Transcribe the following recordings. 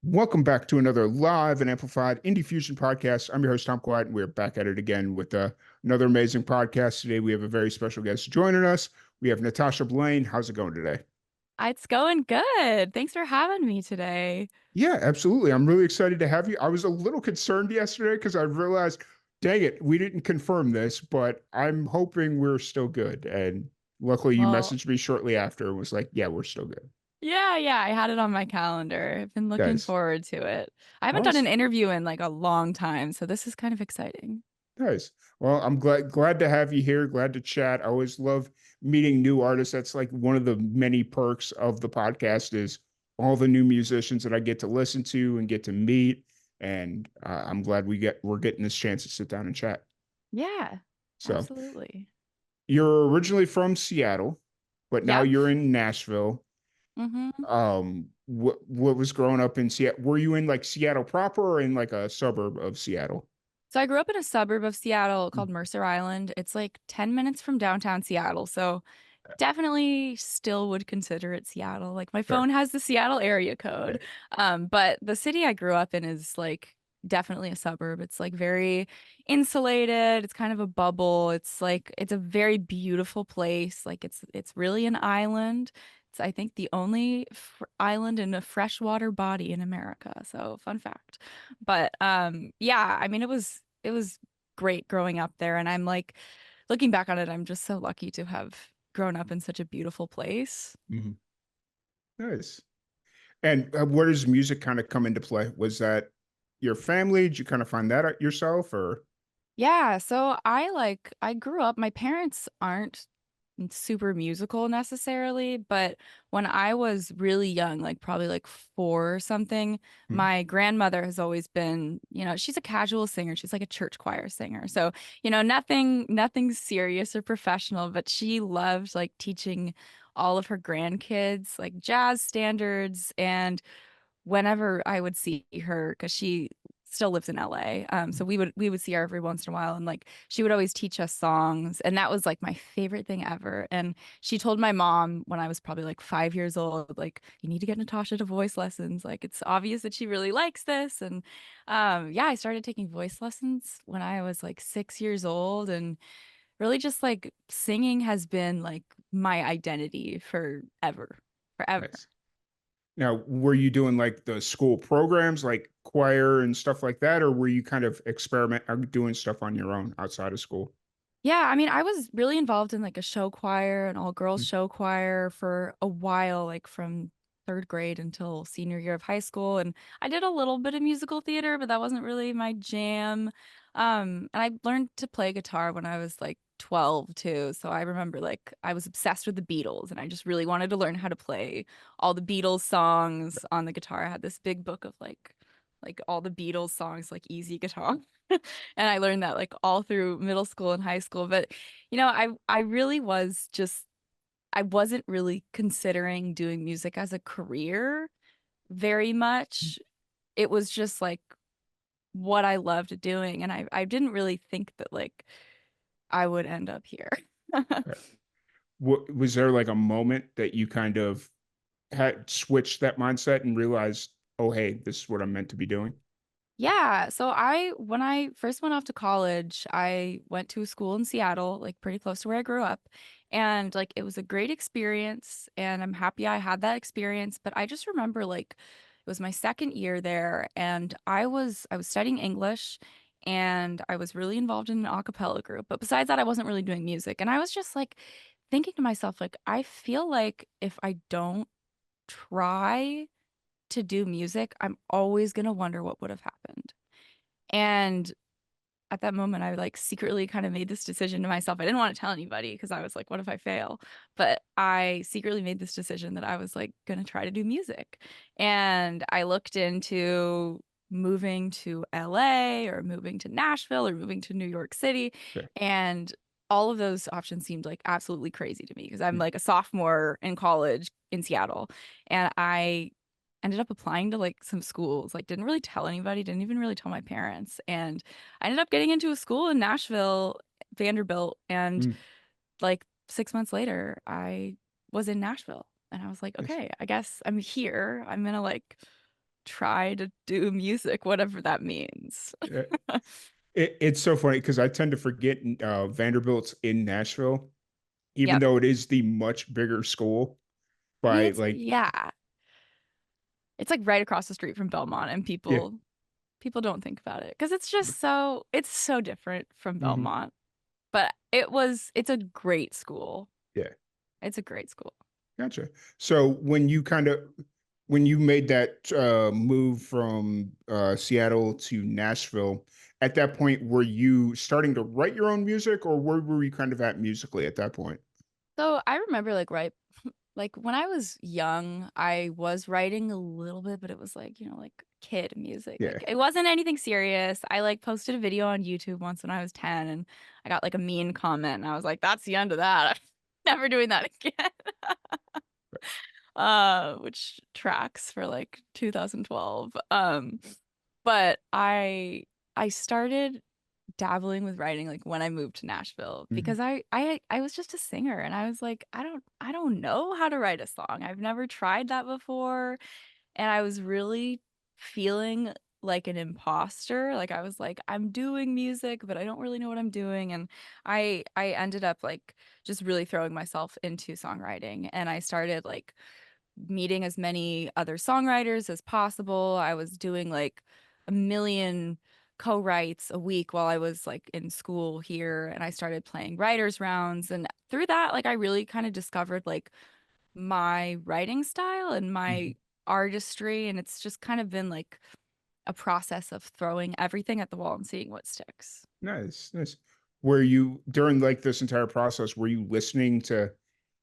Welcome back to another live and amplified Indie Fusion podcast. I'm your host, Tom Quiet, and we're back at it again with another amazing podcast. Today, we have a very special guest joining us. We have Natasha Blaine. How's it going today? It's going good. Thanks for having me today. Yeah, absolutely. I'm really excited to have you. I was a little concerned yesterday because I realized, dang it, we didn't confirm this, but I'm hoping we're still good. And luckily, you Well, messaged me shortly after and was like, yeah, we're still good. yeah, I had it on my calendar. I've been looking Guys, forward to it. I haven't done an awesome. interview in like a long time, so this is kind of exciting. Nice. Well, I'm glad to have you here. Glad to chat. I always love meeting new artists. That's like one of the many perks of the podcast is all the new musicians that I get to listen to and get to meet. And I'm glad we're getting this chance to sit down and chat. Yeah, So absolutely. you're originally from Seattle, but now Yep. you're in Nashville. hmm What was growing up in Seattle? Were you in like Seattle proper or in like a suburb of Seattle? So I grew up in a suburb of Seattle called Mercer Island. It's like 10 minutes from downtown Seattle. So definitely still would consider it Seattle. Like my Sure. phone has the Seattle area code. But the city I grew up in is like definitely a suburb. It's like very insulated. It's kind of a bubble. It's a very beautiful place. Like it's really an island. It's I think the only fr island in a freshwater body in America. So fun fact. But yeah, I mean it was great growing up there and I'm like looking back on it, I'm just so lucky to have grown up in such a beautiful place. Mhm. Nice. And where does music kind of come into play? Was that your family? Did you kind of find that out yourself or? Yeah, so I grew up, my parents aren't super musical necessarily, but when I was really young, like probably like four or something, Hmm. my grandmother has always been, she's a casual singer. She's like a church choir singer. So, nothing serious or professional, but she loved like teaching all of her grandkids like jazz standards and whenever I would see her, because she still lives in LA. So we would see her every once in a while, and like she would always teach us songs, and that was like my favorite thing ever. And she told my mom when I was probably like 5 years old, like you need to get Natasha to voice lessons. Like it's obvious that she really likes this. And yeah, I started taking voice lessons when I was like 6 years old, and really just like singing has been like my identity forever, forever. Nice. Now, were you doing like the school programs like choir and stuff like that, or were you kind of experiment doing stuff on your own outside of school? Yeah, I mean, I was really involved in like a show choir, an all girls Mm. show choir for a while, like from third grade until senior year of high school. And I did a little bit of musical theater, but that wasn't really my jam. And I learned to play guitar when I was like 12 too. So I remember like I was obsessed with the Beatles and I just really wanted to learn how to play all the Beatles songs on the guitar. I had this big book of like all the Beatles songs, like easy guitar. And I learned that like all through middle school and high school. But I really was just I wasn't really considering doing music as a career very much. It was just like what I loved doing. And I didn't really think that like I would end up here. Okay. What was there like a moment that you kind of had switched that mindset and realized, oh, hey, this is what I'm meant to be doing? Yeah, so when I first went off to college, I went to a school in Seattle, like pretty close to where I grew up, and like it was a great experience and I'm happy I had that experience, but I just remember like it was my second year there and I was studying English and I was really involved in an a cappella group, but besides that I wasn't really doing music and I was just like thinking to myself like I feel like if I don't try to do music, I'm always gonna wonder what would have happened. And at that moment, I like secretly kind of made this decision to myself. I didn't want to tell anybody because I was like, what if I fail? But I secretly made this decision that I was like gonna try to do music. And I looked into moving to LA or moving to Nashville or moving to New York City. Okay. And all of those options seemed like absolutely crazy to me because I'm Mm. like a sophomore in college in Seattle. And I ended up applying to like some schools, like didn't really tell anybody, didn't even really tell my parents. And I ended up getting into a school in Nashville, Vanderbilt, and Mm. like 6 months later, I was in Nashville. And I was like, Nice. okay, I guess I'm here. I'm gonna like try to do music, whatever that means. Uh, it's so funny because I tend to forget Vanderbilt's in Nashville, even Yep. though it is the much bigger school I mean, by it's like, yeah. It's like right across the street from Belmont, and yeah. people don't think about it because it's so different from Hmm. Belmont. But it's a great school. Yeah. It's a great school. Gotcha. So when you made that move from Seattle to Nashville, at that point, were you starting to write your own music, or where were you kind of at musically at that point? So I remember like when I was young, I was writing a little bit, but it was like, like kid music. Yeah. Like it wasn't anything serious. I like posted a video on YouTube once when I was 10 and I got like a mean comment and I was like, that's the end of that. I'm never doing that again. Which tracks for like 2012. But I started dabbling with writing like when I moved to Nashville Hmm. because I was just a singer and I was like I don't know how to write a song. I've never tried that before and I was really feeling like an imposter. Like I was like I'm doing music but I don't really know what I'm doing and I ended up like just really throwing myself into songwriting and I started like meeting as many other songwriters as possible. I was doing like a million co-writes a week while I was like in school here and I started playing writers rounds and through that like I really kind of discovered like my writing style and Hmm. my artistry and it's just kind of been like a process of throwing everything at the wall and seeing what sticks. Nice, nice. Were you during like this entire process, were you listening to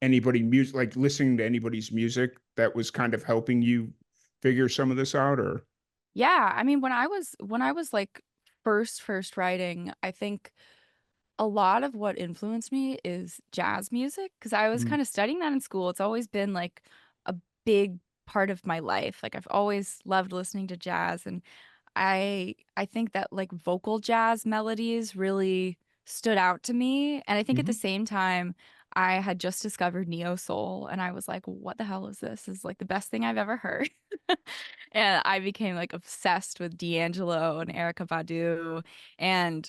anybody music, like listening to anybody's music that was kind of helping you figure some of this out, or? Yeah, I mean when I was like first writing, I think a lot of what influenced me is jazz music because I was Mhm. kind of studying that in school. It's always been like a big part of my life. Like I've always loved listening to jazz and I think that like vocal jazz melodies really stood out to me. And I think at the Mhm. same time I had just discovered neo soul and I was like, what the hell is this? This is like the best thing I've ever heard. And I became like obsessed with D'Angelo and Erica Badu and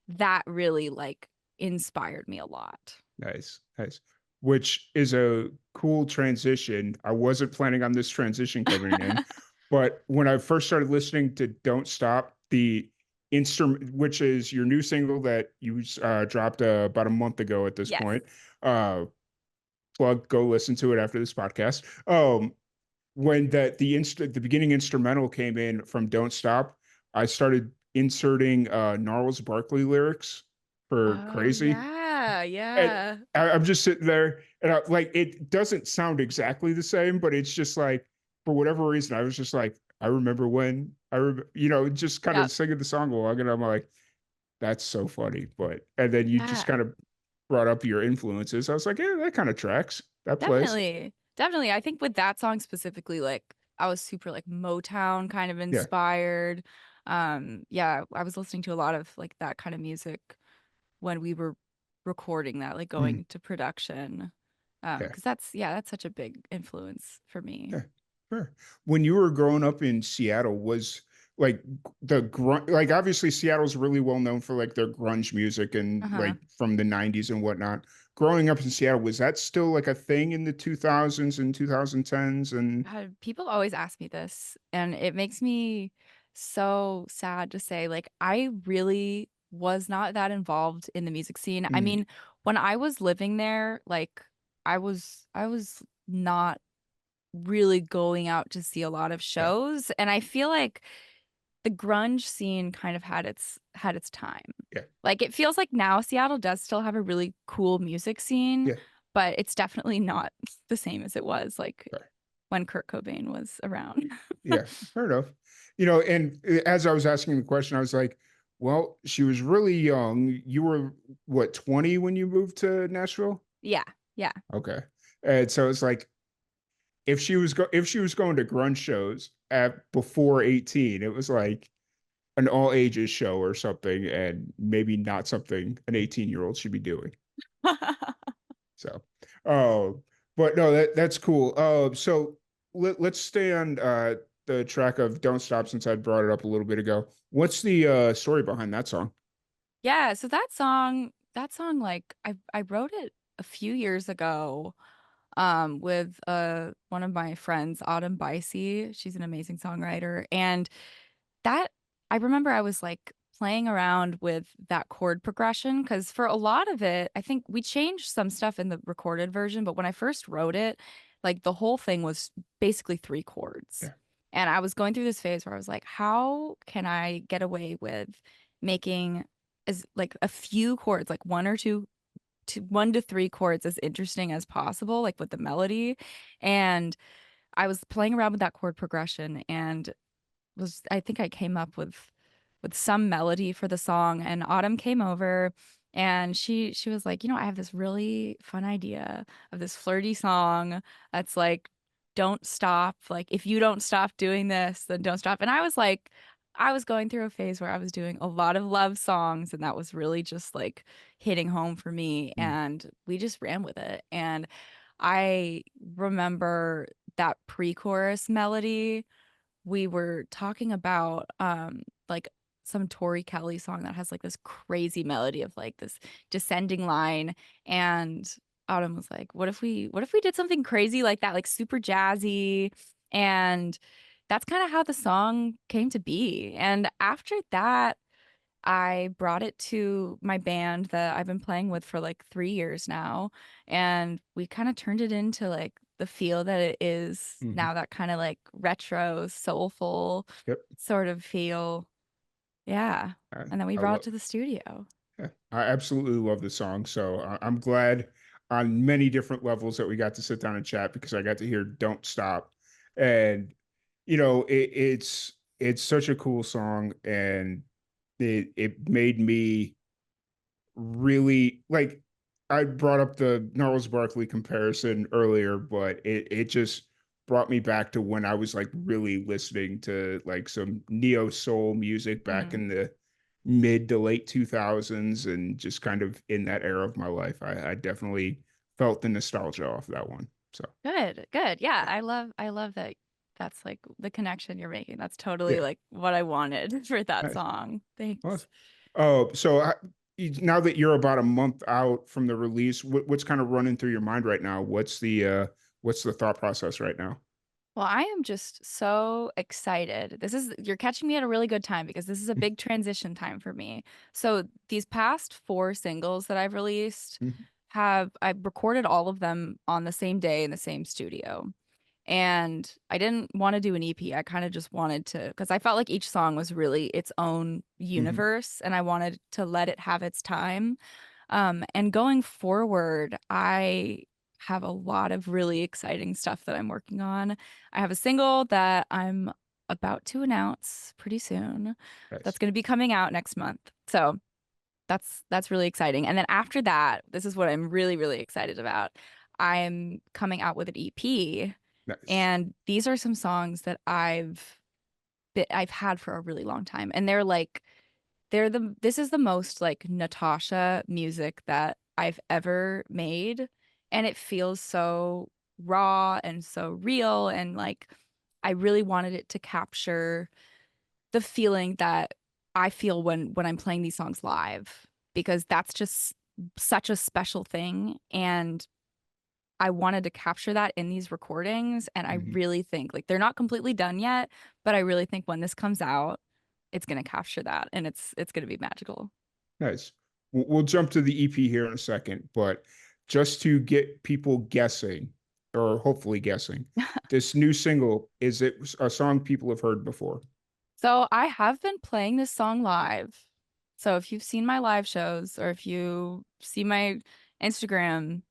that really like inspired me a lot. Nice, nice. Which is a cool transition. I wasn't planning on this transition coming in, but when I first started listening to "Don't Stop," the instrument, which is your new single that you dropped about a month ago at this Yes. point, uh, plug, go listen to it after this podcast. When the beginning instrumental came in from "Don't Stop," I started inserting Gnarls Barkley lyrics for Oh "Crazy." yeah, And yeah. I'm just sitting there, and like it doesn't sound exactly the same, but it's just like for whatever reason, I was just like, I remember when just kind Yep. of singing the song along, and I'm like, that's so funny. But and then you just Yeah. kind of brought up your influences. I was like, yeah, that kind of tracks. That plays. Definitely. Definitely. I think with that song specifically, like I was super like Motown kind of Yeah. inspired. Yeah, I was listening to a lot of like that kind of music when we were recording that, like Mhm. going to production. Yeah. 'Cause that's yeah, that's such a big influence for me. Yeah, sure. When you were growing up in Seattle, was like the grunge, like obviously Seattle's really well known for like their grunge music and Uh-huh. like from the 90s and whatnot. Growing up in Seattle, was that still like a thing in the 2000s and 2010s? And God, people always ask me this, and it makes me so sad to say, like, I really was not that involved in the music scene. I mm, mean, when I was living there, like, I was not really going out to see a lot of yeah, shows, and I feel like the grunge scene kind of had its time. yeah, Like, it feels like now Seattle does still have a really cool music scene, yeah, but it's definitely not the same as it was, like, right, when Kurt Cobain was around. yeah, fair enough. And as I was asking the question, I was like, well, she was really young. You were what, 20 when you moved to Nashville? Yeah, yeah. Okay. And so it's like if she was going to grunge shows at before 18, it was like an all ages show or something, and maybe not something an 18-year-old should be doing. So, uh, but no, that's cool. So let's stay on the track of "Don't Stop" since I brought it up a little bit ago. What's the story behind that song? Yeah, so that song, like, I wrote it a few years ago, with, one of my friends, Autumn Bicey. She's an amazing songwriter, and that I remember I was, like, playing around with that chord progression because for a lot of it, I think we changed some stuff in the recorded version, but when I first wrote it, like, the whole thing was basically 3 chords. Yeah. And I was going through this phase where I was like, "How can I get away with making as like, a few chords, like, 1 or 2 to 1 to 3 chords as interesting as possible, like, with the melody?" And I was playing around with that chord progression and was I think I came up with some melody for the song, and Autumn came over and she was like, I have this really fun idea of this flirty song that's like, don't stop. Like, if you don't stop doing this, then don't stop." And I was like, I was going through a phase where I was doing a lot of love songs, and that was really just like hitting home for me. Mm, And we just ran with it. And I remember that pre-chorus melody we were talking about like some Tori Kelly song that has like this crazy melody of like this descending line, and Autumn was like, what if we did something crazy like that, like super jazzy?" And that's kind of how the song came to be. And after that, I brought it to my band that I've been playing with for like 3 years now, and we kind of turned it into like the feel that it is mhm. now, that kind of like retro, soulful Yep. sort of feel. Yeah. I, And then we I brought it love. to the studio. Yeah, I absolutely love the song. So I'm glad on many different levels that we got to sit down and chat because I got to hear "Don't Stop," and it's such a cool song, and it made me really like. I brought up the Gnarls Barkley comparison earlier, but it just brought me back to when I was like really listening to like some neo soul music back Mhm. in the mid to late 2000s and just kind of in that era of my life. I definitely felt the nostalgia off that one. So Good, good. Yeah, I love that that's like the connection you're making. That's totally yeah, like what I wanted for that nice. song. Well, Thanks. oh, so now that you're about a month out from the release, what's kind of running through your mind right now? What's the thought process right now? Well, I am just so excited. You're catching me at a really good time because this is a big transition time for me. So, these past 4 singles that I've released I've recorded all of them on the same day in the same studio. And I didn't want to do an EP. I kind of just wanted to, because I felt like each song was really its own Hmm. universe and I wanted to let it have its time. And going forward, I have a lot of really exciting stuff that I'm working on. I have a single that I'm about to announce pretty soon that's Nice. going to be coming out next month. So that's really exciting. And then after that, this is what I'm really, really excited about. I'm coming out with an EP, Nice. and these are some songs that I've had for a really long time. And they're like this is the most like Natasha music that I've ever made. And it feels so raw and so real. And like, I really wanted it to capture the feeling that I feel when I'm playing these songs live, because that's just such a special thing. And I wanted to capture that in these recordings. And I Hmm. really think like they're not completely done yet, but I really think when this comes out, it's gonna capture that and it's gonna be magical. Nice. We'll jump to the EP here in a second, but just to get people guessing, or hopefully guessing, this new single, is it a song people have heard before? So I have been playing this song live. So if you've seen my live shows or if you see my Instagram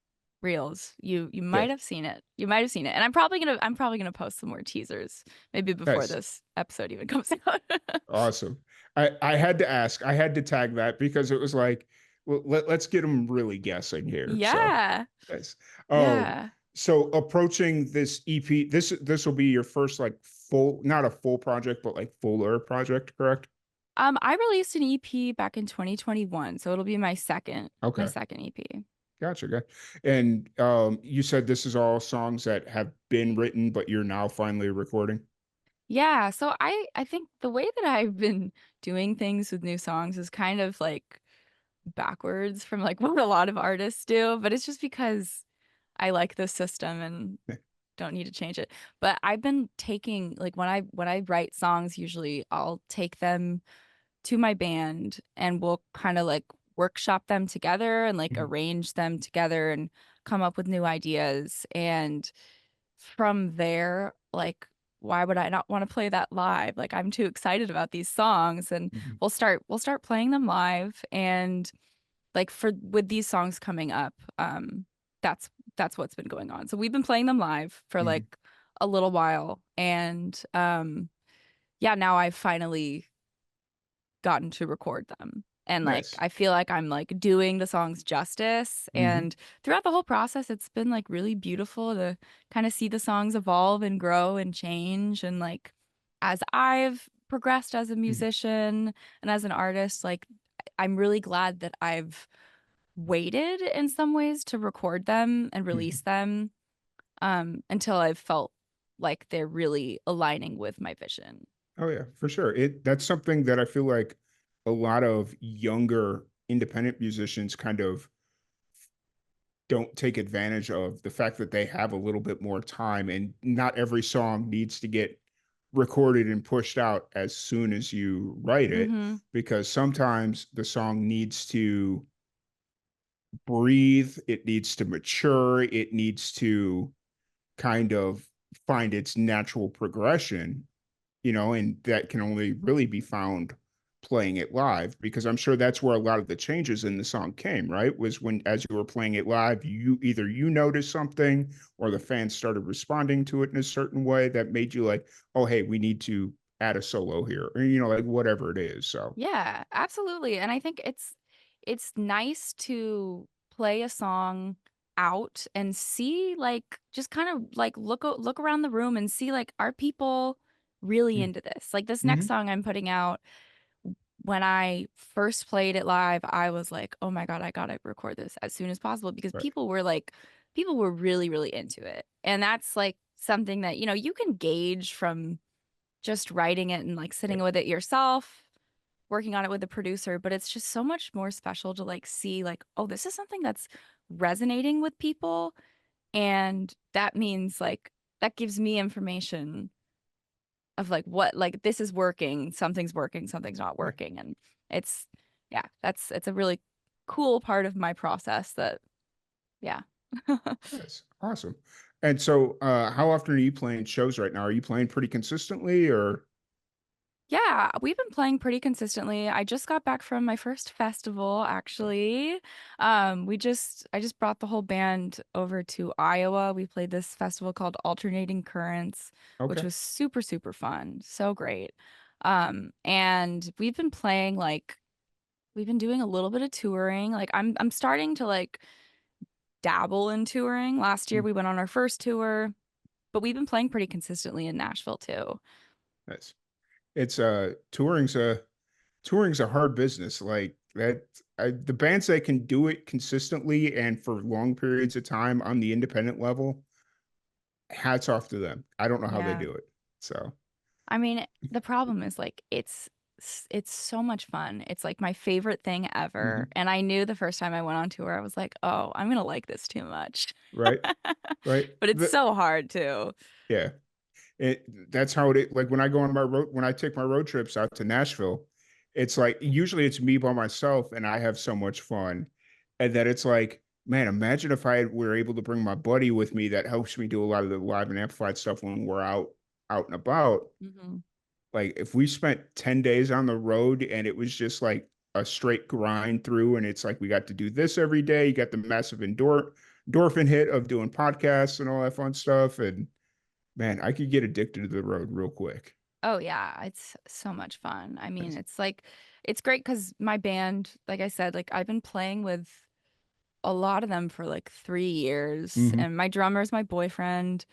reels, you Yeah, might have seen it. You might have seen it. And I'm probably gonna post some more teasers maybe before nice. this episode even comes out. Awesome. I had to ask, I had to tag that because it was like, well, let's get them really guessing here. So, Yeah. nice. Um, Yeah. so approaching this EP, this will be your first like full, not a full project, but like fuller project, correct? I released an EP back in 2021, so it'll be my Okay. second EP. Gotcha. And you said this is all songs that have been written, but you're now finally recording. Yeah, so I think the way that I've been doing things with new songs is kind of like backwards from like what a lot of artists do, but it's just because I like the system and don't need to change it. But I've been taking like when I write songs, usually I'll take them to my band and we'll kind of like workshop them together and like Mhm, arrange them together and come up with new ideas. And from there, like, why would I not want to play that live? Like, I'm too excited about these songs, and mhm, we'll start playing them live. And like for with these songs coming up, that's that's what's been going on. So we've been playing them live for mhm. like a little while, and yeah, now I've finally gotten to record them. And like Nice. I feel like I'm like doing the songs justice. Mhm, And throughout the whole process, it's been like really beautiful to kind of see the songs evolve and grow and change. And like as I've progressed as a mhm, musician and as an artist, like I'm really glad that I've waited in some ways to record them and mhm. release them until I've felt like they're really aligning with my vision. Oh yeah, for sure. That's something that I feel like a lot of younger independent musicians kind of don't take advantage of the fact that they have a little bit more time and not every song needs to get recorded and pushed out as soon as you write it Mm-hmm. because sometimes the song needs to breathe, it needs to mature, it needs to kind of find its natural progression, and that can only really be found playing it live because I'm sure that's where a lot of the changes in the song came, right? Was when as you were playing it live, you noticed something or the fans started responding to it in a certain way that made you like, "Oh, hey, we need to add a solo here," or like whatever it is. So, Yeah, absolutely. And I think it's nice to play a song out and see like just kind of like look around the room and see like are people really mm, into this? Like this next mhm, song I'm putting out, when I first played it live, I was like, "Oh my God, I gotta record this as soon as possible," because right, people were really, really into it. And that's like something that, you can gauge from just writing it and like yeah, sitting with it yourself, working on it with the producer, but it's just so much more special to like see like, oh, this is something that's resonating with people. And that means like that gives me information of like what like this is working, something's not yeah, working. And it's yeah, it's a really cool part of my process that yeah. that's awesome. And so, how often are you playing shows right now? Are you playing pretty consistently, or Yeah, we've been playing pretty consistently. I just got back from my first festival, actually. I just brought the whole band over to Iowa. We played this festival called Alternating Currents, which okay? was super, super fun. So great. And we've been doing a little bit of touring. Like I'm starting to like dabble in touring. Last year Mm, we went on our first tour, but we've been playing pretty consistently in Nashville too. nice. It's touring's a hard business. Like that, the bands that can do it consistently and for long periods of time on the independent level, hats off to them. I don't know how they Yeah. do it. So, I mean, the problem is like it's so much fun. It's like my favorite thing ever. mhm, And I knew the first time I went on tour, I was like, "Oh, I'm gonna like this too much." right, right. But it's so hard too. Yeah, that's how it. Like when I take my road trips out to Nashville, it's like usually it's me by myself, and I have so much fun, and then it's like, man, imagine if I were able to bring my buddy with me that helps me do a lot of the live and amplified stuff when we're out and about. Mhm. Like, if we spent 10 days on the road and it was just like a straight grind through, and it's like we got to do this every day, you got the massive endorphin hit of doing podcasts and all that fun stuff. And man, I could get addicted to the road real quick. Oh yeah, it's so much fun. I mean, That's it's like it's great because my band, like I said, like I've been playing with a lot of them for like 3 years, mhm, and my drummer is my boyfriend.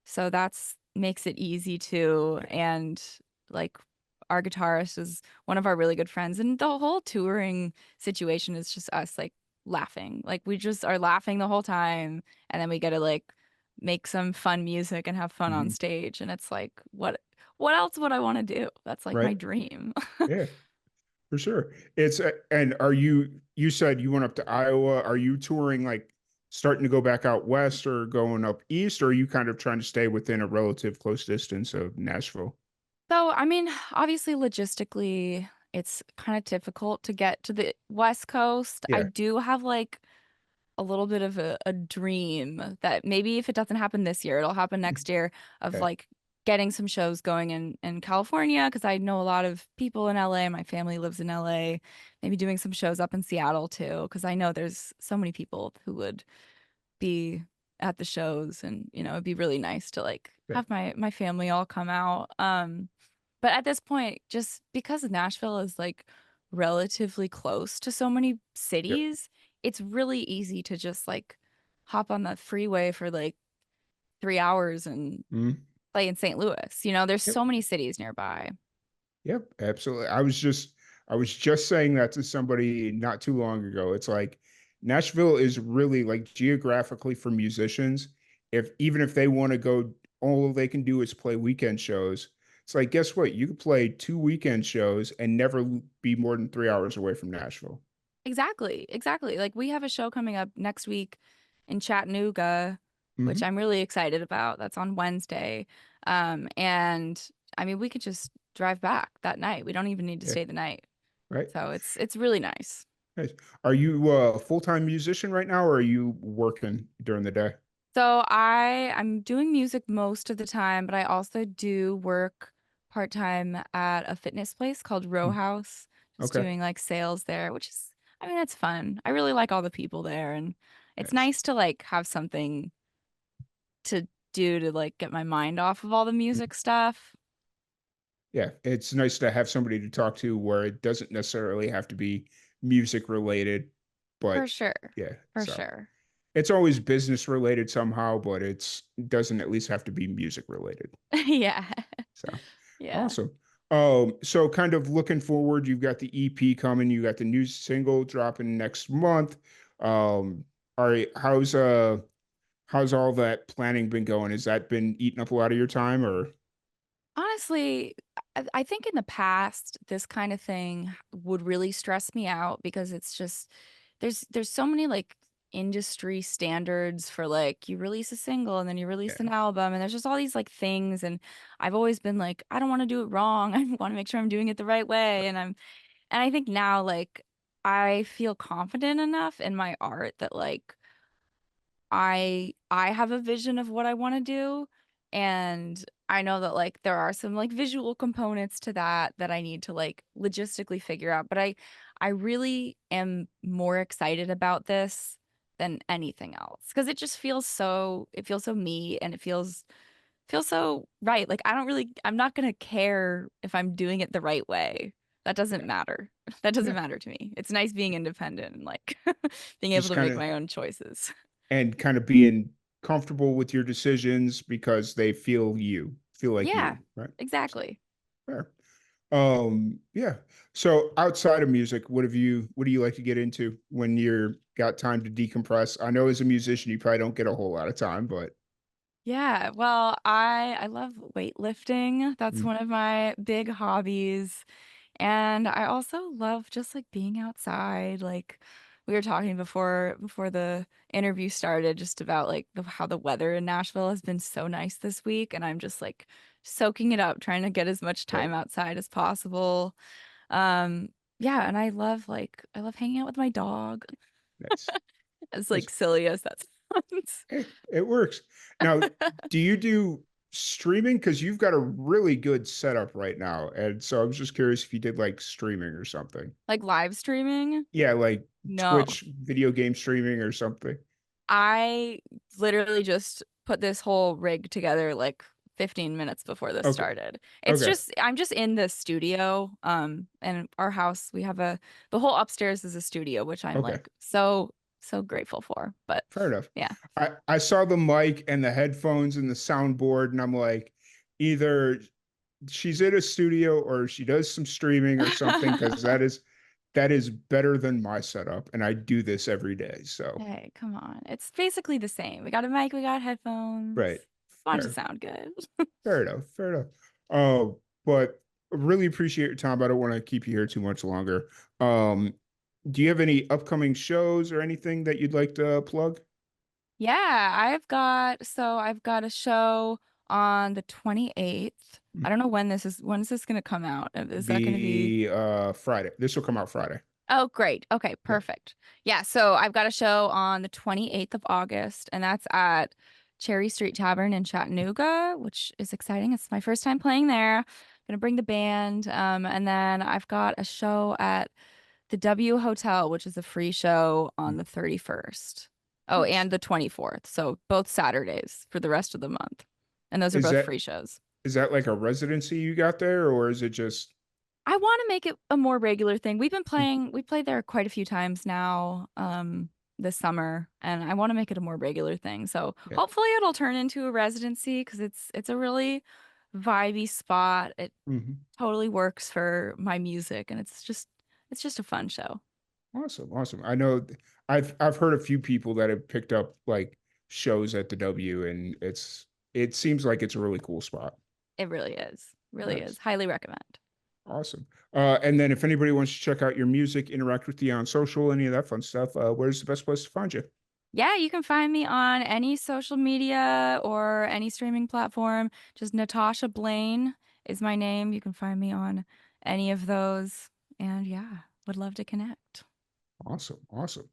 So that's makes it easy too. And like our guitarist is one of our really good friends. And the whole touring situation is just us like laughing. Like we just are laughing the whole time. And then we get to like make some fun music and have fun on mhm. stage. And it's like what else would I want to do? That's like my right? dream. Yeah, for sure. It's and are you said you went up to Iowa? Are you touring like starting to go back out west or going up east, or are you kind of trying to stay within a relative close distance of Nashville? So, I mean, obviously, logistically, it's kind of difficult to get to the West Coast. I Yeah. do have like a little bit of a dream that maybe if it doesn't happen this year, it'll happen next year of Okay. like getting some shows going in California because I know a lot of people in LA. My family lives in LA. Maybe doing some shows up in Seattle too because I know there's so many people who would be at the shows and it'd be really nice to like Yeah. have my family all come out. But at this point, just because Nashville is like relatively close to so many Yep. cities, it's really easy to just like hop on the freeway for like 3 hours and Mhm. play in St. Louis. There's Yep. so many cities nearby. Yep, absolutely. I was just saying that to somebody not too long ago. It's like Nashville is really like geographically for musicians. If even if they want to go, all they can do is play weekend shows. It's like, guess what? You could play two weekend shows and never be more than 3 hours away from Nashville. Exactly, exactly. Like we have a show coming up next week in Chattanooga, which Hmm. I'm really excited about. That's on Wednesday. And I mean, we could just drive back that night. We don't even need to Yeah, stay the night. right. So it's really nice. Nice. Are you a full-time musician right now, or are you working during the day? So I'm doing music most of the time, but I also do work part-time at a fitness place called Row Mm. House, just Okay. doing like sales there, which is I mean, it's fun. I really like all the people there and it's Nice. nice to like have something to do to like get my mind off of all the music stuff. Yeah, it's nice to have somebody to talk to where it doesn't necessarily have to be music related, For but sure. yeah, For so sure. it's always business related somehow, but it's doesn't at least have to be music related. Yeah. So Yeah. awesome. So kind of looking forward, you've got the EP coming, you got the new single dropping next month. Um, how's all that planning been going? Has that been eating up a lot of your time or Honestly, I think in the past, this kind of thing would really stress me out because it's just there's so many like industry standards for like you release a single and then you release an yeah, album and there's just all these like things and I've always been like I don't want to do it wrong. I want to make sure I'm doing it the right way and I think now like I feel confident enough in my art that like I have a vision of what I want to do and I know that like there are some like visual components to that I need to like logistically figure out, but I really am more excited about this than anything else because it feels so me and it feels so right. Like I'm not gonna care if I'm doing it the right way. That doesn't yeah, matter. That doesn't yeah. matter to me. It's nice being independent and like being able Just to kind make of my own choices. and kind of being comfortable with your decisions because they feel like Yeah, you, right? So exactly. fair. Yeah. So outside of music, what do you like to get into when you're got time to decompress? I know as a musician you probably don't get a whole lot of time, but Yeah, well, I love weightlifting. That's mm, one of my big hobbies. And I also love just like being outside. Like we were talking before the interview started just about like how the weather in Nashville has been so nice this week and I'm just like soaking it up, trying to get as much right. time outside as possible. Um yeah, and I love hanging out with my dog. Nice. As Nice. like silly as that sounds. Hey, it works. Now, do you do streaming? Because you've got a really good setup right now. And so I was just curious if you did like streaming or something. Like live streaming? Yeah, like No. Twitch video game streaming or something. I literally just put this whole rig together like 15 minutes before this Okay. started. Okay. I'm just in the studio and our house we have the whole upstairs is a studio which I'm Okay. like so grateful for. But Fair enough. yeah. I saw the mic and the headphones and the soundboard, and I'm like, either she's in a studio or she does some streaming or something, because that is better than my setup, and I do this every day. So Hey, come on. It's basically the same. We got a mic, we got headphones. right. Want it to Fair. sound good. Fair enough. Fair enough. Uh, but really appreciate your time. I don't want to keep you here too much longer. Um, do you have any upcoming shows or anything that you'd like to plug? Yeah, I've got a show on the 28th. I don't know when is this going to come out? Is that going to be The Friday. This will come out Friday. Oh, great. Okay, Yeah. perfect. Yeah, so I've got a show on the 28th of August, and that's at Cherry Street Tavern in Chattanooga, which is exciting. It's my first time playing there. I'm gonna bring the band. And then I've got a show at the W Hotel, which is a free show on the 31st. Oh, Nice. and the 24th. So both Saturdays for the rest of the month. And those are Is both that free shows. is that like a residency you got there, or is it just I want to make it a more regular thing. We played there quite a few times now, this summer, and I want to make it a more regular thing. So yeah. hopefully it'll turn into a residency because it's a really vibey spot. It Mhm. totally works for my music, and it's just a fun show. Awesome, awesome. I know I've heard a few people that have picked up like shows at the W, and it seems like it's a really cool spot. It really is. Really is. Nice. Highly recommend. Awesome. And then if anybody wants to check out your music, interact with you on social, any of that fun stuff, where's the best place to find you? Yeah, you can find me on any social media or any streaming platform. Just Natasha Blaine is my name. You can find me on any of those. And yeah, would love to connect. Awesome, awesome.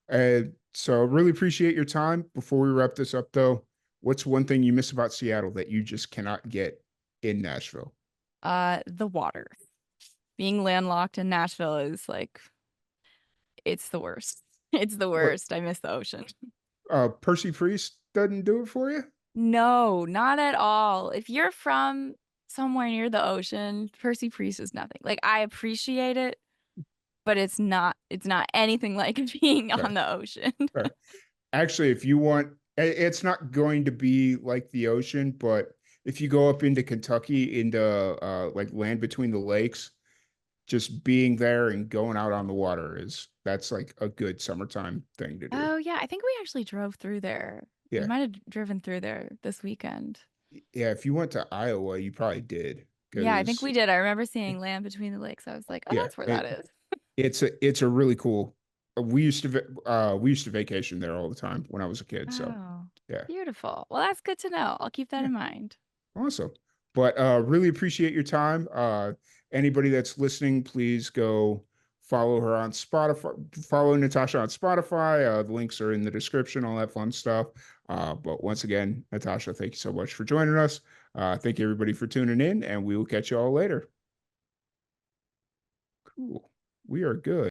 And so really appreciate your time. Before we wrap this up though, what's one thing you miss about Seattle that you just cannot get in Nashville? The water. Being landlocked in Nashville is like, it's the worst. It's the What worst. I miss the ocean. Percy Priest doesn't do it for you? No, not at all. If you're from somewhere near the ocean, Percy Priest is nothing. Like I appreciate it, but it's not anything like being Okay. on the ocean. Okay. Actually, if you want, it's not going to be like the ocean, but if you go up into Kentucky, into like land between the lakes, just being there and going out on the water that's like a good summertime thing to do. Oh yeah, I think we actually drove through there. We Yeah. might have driven through there this weekend. Yeah. If you went to Iowa, you probably did Yeah, I think because, we did. I remember seeing Land Between the Lakes. I was like, oh, yeah, that's where that is. it's a really cool. We used to vacation there all the time when I was a kid. So Oh, yeah, beautiful. Well, that's good to know. I'll keep that yeah. in mind. Awesome. But really appreciate your time. Anybody that's listening, please go follow her on Spotify, follow Natasha on Spotify. The links are in the description, all that fun stuff. But once again, Natasha, thank you so much for joining us. Thank you everybody for tuning in, and we will catch you all later. Cool. We are good.